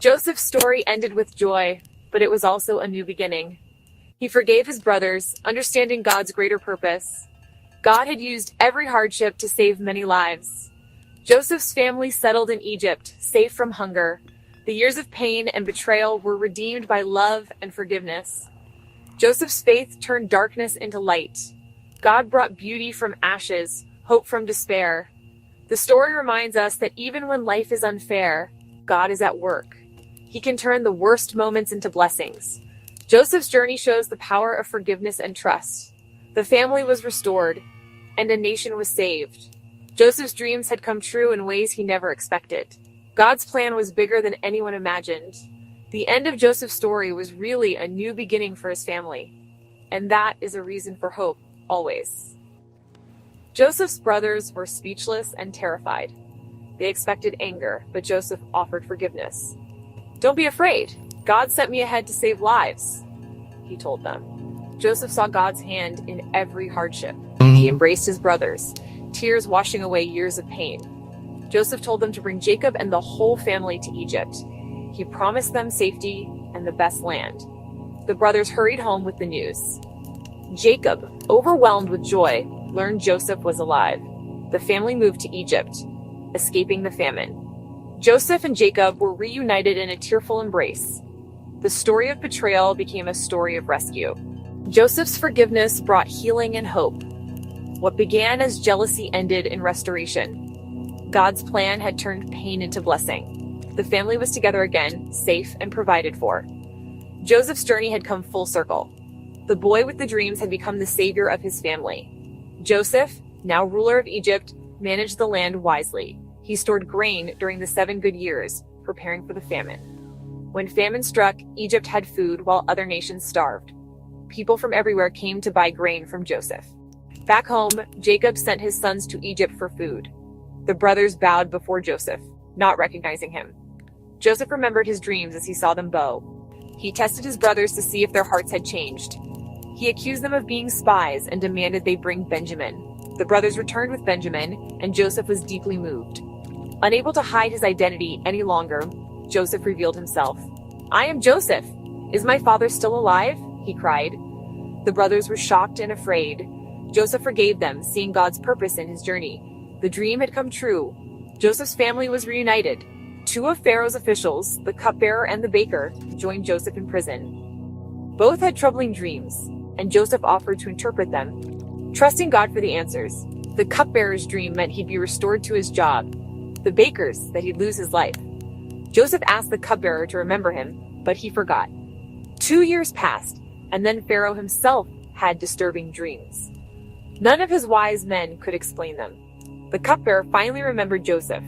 Joseph's story ended with joy, but it was also a new beginning. He forgave his brothers, understanding God's greater purpose. God had used every hardship to save many lives. Joseph's family settled in Egypt, safe from hunger. The years of pain and betrayal were redeemed by love and forgiveness. Joseph's faith turned darkness into light. God brought beauty from ashes, hope from despair. The story reminds us that even when life is unfair, God is at work. He can turn the worst moments into blessings. Joseph's journey shows the power of forgiveness and trust. The family was restored, and a nation was saved. Joseph's dreams had come true in ways he never expected. God's plan was bigger than anyone imagined. The end of Joseph's story was really a new beginning for his family, and that is a reason for hope, always. Joseph's brothers were speechless and terrified. They expected anger, but Joseph offered forgiveness. "Don't be afraid. God sent me ahead to save lives," he told them. Joseph saw God's hand in every hardship. He embraced his brothers, tears washing away years of pain. Joseph told them to bring Jacob and the whole family to Egypt. He promised them safety and the best land. The brothers hurried home with the news. Jacob, overwhelmed with joy, learned Joseph was alive. The family moved to Egypt, escaping the famine. Joseph and Jacob were reunited in a tearful embrace. The story of betrayal became a story of rescue. Joseph's forgiveness brought healing and hope. What began as jealousy ended in restoration. God's plan had turned pain into blessing. The family was together again, safe and provided for. Joseph's journey had come full circle. The boy with the dreams had become the savior of his family. Joseph, now ruler of Egypt, managed the land wisely. He stored grain during the 7 good years, preparing for the famine. When famine struck, Egypt had food while other nations starved. People from everywhere came to buy grain from Joseph. Back home, Jacob sent his sons to Egypt for food. The brothers bowed before Joseph, not recognizing him. Joseph remembered his dreams as he saw them bow. He tested his brothers to see if their hearts had changed. He accused them of being spies and demanded they bring Benjamin. The brothers returned with Benjamin, and Joseph was deeply moved. Unable to hide his identity any longer, Joseph revealed himself. "I am Joseph. Is my father still alive?" he cried. The brothers were shocked and afraid. Joseph forgave them, seeing God's purpose in his journey. The dream had come true. Joseph's family was reunited. 2 of Pharaoh's officials, the cupbearer and the baker, joined Joseph in prison. Both had troubling dreams, and Joseph offered to interpret them, trusting God for the answers. The cupbearer's dream meant he'd be restored to his job. The baker's, that he'd lose his life. Joseph asked the cupbearer to remember him, but he forgot. 2 years passed, and then Pharaoh himself had disturbing dreams. None of his wise men could explain them. The cupbearer finally remembered Joseph.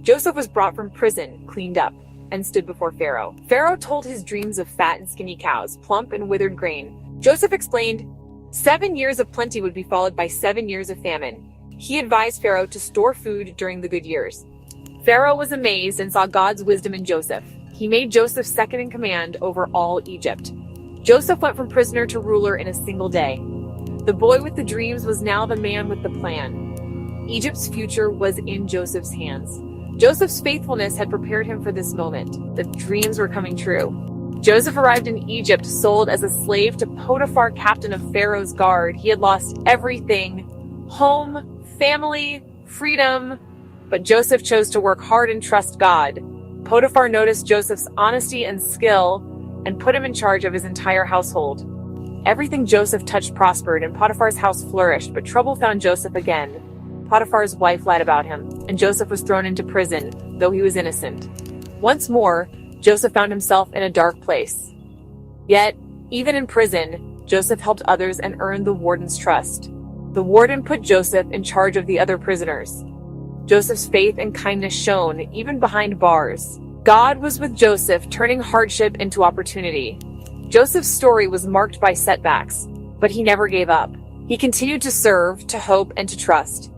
Joseph was brought from prison, cleaned up, and stood before Pharaoh. Pharaoh told his dreams of fat and skinny cows, plump and withered grain. Joseph explained 7 years of plenty would be followed by 7 years of famine. He advised Pharaoh to store food during the good years. Pharaoh was amazed and saw God's wisdom in Joseph. He made Joseph second in command over all Egypt. Joseph went from prisoner to ruler in a single day. The boy with the dreams was now the man with the plan. Egypt's future was in Joseph's hands. Joseph's faithfulness had prepared him for this moment. The dreams were coming true. Joseph arrived in Egypt, sold as a slave to Potiphar, captain of Pharaoh's guard. He had lost everything: home, family, freedom. But Joseph chose to work hard and trust God. Potiphar noticed Joseph's honesty and skill and put him in charge of his entire household. Everything Joseph touched prospered, and Potiphar's house flourished, but trouble found Joseph again. Potiphar's wife lied about him, and Joseph was thrown into prison, though he was innocent. Once more, Joseph found himself in a dark place. Yet, even in prison, Joseph helped others and earned the warden's trust. The warden put Joseph in charge of the other prisoners. Joseph's faith and kindness shone, even behind bars. God was with Joseph, turning hardship into opportunity. Joseph's story was marked by setbacks, but he never gave up. He continued to serve, to hope, and to trust.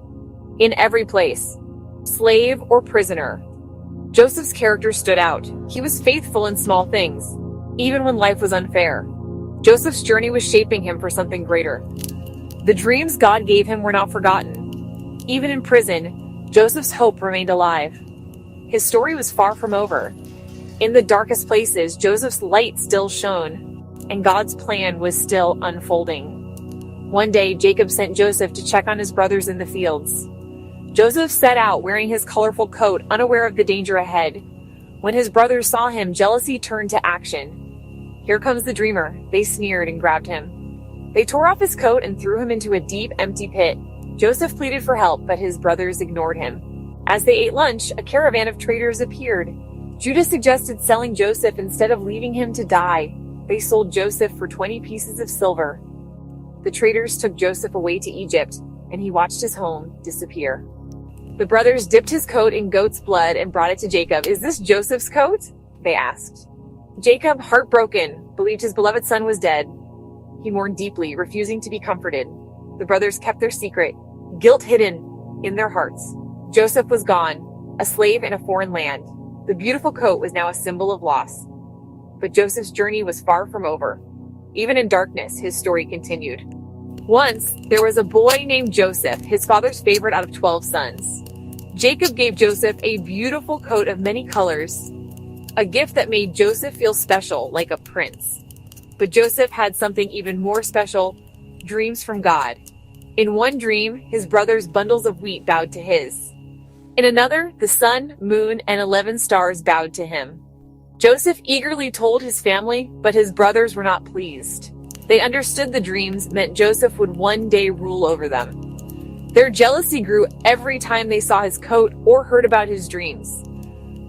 In every place, slave or prisoner, Joseph's character stood out. He was faithful in small things, even when life was unfair. Joseph's journey was shaping him for something greater. The dreams God gave him were not forgotten. Even in prison, Joseph's hope remained alive. His story was far from over. In the darkest places, Joseph's light still shone, and God's plan was still unfolding. One day, Jacob sent Joseph to check on his brothers in the fields. Joseph set out wearing his colorful coat, unaware of the danger ahead. When his brothers saw him, jealousy turned to action. "Here comes the dreamer," they sneered and grabbed him. They tore off his coat and threw him into a deep, empty pit. Joseph pleaded for help, but his brothers ignored him. As they ate lunch, a caravan of traders appeared. Judah suggested selling Joseph instead of leaving him to die. They sold Joseph for 20 pieces of silver. The traders took Joseph away to Egypt, and he watched his home disappear. The brothers dipped his coat in goat's blood and brought it to Jacob. "Is this Joseph's coat?" they asked. Jacob, heartbroken, believed his beloved son was dead. He mourned deeply, refusing to be comforted. The brothers kept their secret, guilt hidden in their hearts. Joseph was gone, a slave in a foreign land. The beautiful coat was now a symbol of loss. But Joseph's journey was far from over. Even in darkness, his story continued. Once, there was a boy named Joseph, his father's favorite out of 12 sons. Jacob gave Joseph a beautiful coat of many colors, a gift that made Joseph feel special, like a prince. But Joseph had something even more special, dreams from God. In one dream, his brothers' bundles of wheat bowed to his. In another, the sun, moon, and 11 stars bowed to him. Joseph eagerly told his family, but his brothers were not pleased. They understood the dreams meant Joseph would one day rule over them. Their jealousy grew every time they saw his coat or heard about his dreams.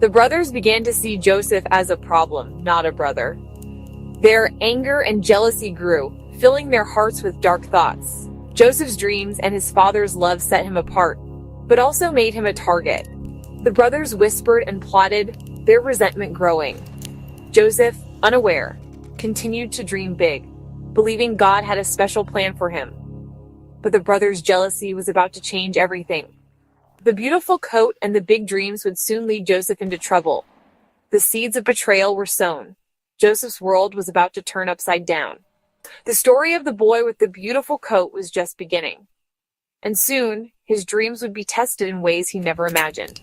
The brothers began to see Joseph as a problem, not a brother. Their anger and jealousy grew, filling their hearts with dark thoughts. Joseph's dreams and his father's love set him apart, but also made him a target. The brothers whispered and plotted, their resentment growing. Joseph, unaware, continued to dream big, believing God had a special plan for him. But the brothers' jealousy was about to change everything. The beautiful coat and the big dreams would soon lead Joseph into trouble. The seeds of betrayal were sown. Joseph's world was about to turn upside down. The story of the boy with the beautiful coat was just beginning. And soon, his dreams would be tested in ways he never imagined.